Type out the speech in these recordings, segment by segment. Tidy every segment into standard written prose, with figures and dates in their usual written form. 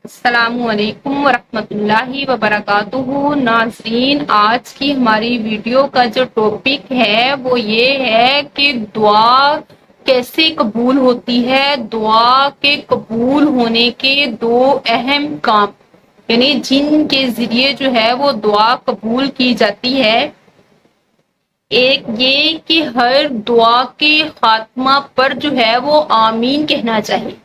السلام علیکم ورحمۃ اللہ وبرکاتہ ناظرین، آج کی ہماری ویڈیو کا جو ٹاپک ہے وہ یہ ہے کہ دعا کیسے قبول ہوتی ہے۔ دعا کے قبول ہونے کے دو اہم کام، یعنی جن کے ذریعے جو ہے وہ دعا قبول کی جاتی ہے۔ ایک یہ کہ ہر دعا کے خاتمہ پر جو ہے وہ آمین کہنا چاہیے۔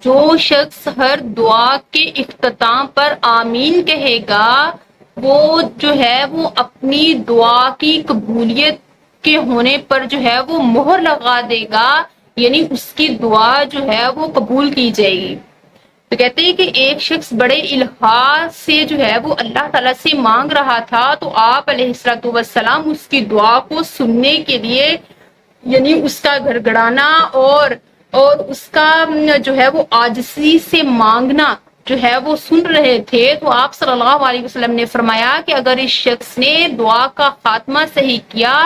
جو شخص ہر دعا کے اختتام پر آمین کہے گا وہ جو ہے وہ اپنی دعا کی قبولیت کے ہونے پر جو ہے وہ مہر لگا دے گا، یعنی اس کی دعا جو ہے وہ قبول کی جائے گی۔ تو کہتے ہیں کہ ایک شخص بڑے الحاح سے جو ہے وہ اللہ تعالیٰ سے مانگ رہا تھا، تو آپ علیہ الصلوۃ والسلام اس کی دعا کو سننے کے لیے، یعنی اس کا گڑ گڑانا اور اس کا جو ہے وہ عاجزی سے مانگنا جو ہے وہ سن رہے تھے۔ تو آپ صلی اللہ علیہ وسلم نے فرمایا کہ اگر اس شخص نے دعا کا خاتمہ صحیح کیا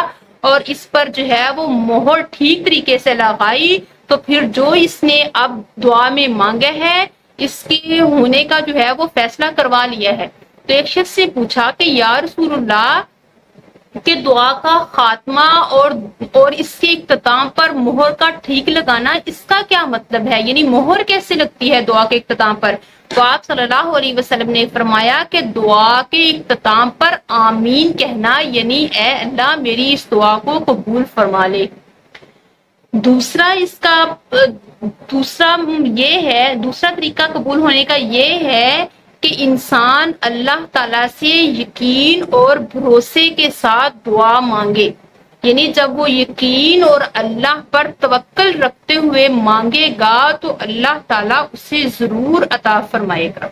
اور اس پر جو ہے وہ مہر ٹھیک طریقے سے لگائی، تو پھر جو اس نے اب دعا میں مانگا ہے اس کے ہونے کا جو ہے وہ فیصلہ کروا لیا ہے۔ تو ایک شخص سے پوچھا کہ یا رسول اللہ، کہ دعا کا خاتمہ اور اس کے اختتام پر مہر کا ٹھیک لگانا، اس کا کیا مطلب ہے؟ یعنی مہر کیسے لگتی ہے دعا کے اختتام پر؟ تو آپ صلی اللہ علیہ وسلم نے فرمایا کہ دعا کے اختتام پر آمین کہنا، یعنی اے اللہ میری اس دعا کو قبول فرما لے۔ دوسرا طریقہ قبول ہونے کا یہ ہے کہ انسان اللہ تعالیٰ سے یقین اور بھروسے کے ساتھ دعا مانگے، یعنی جب وہ یقین اور اللہ پر توکل رکھتے ہوئے مانگے گا تو اللہ تعالیٰ اسے ضرور عطا فرمائے گا۔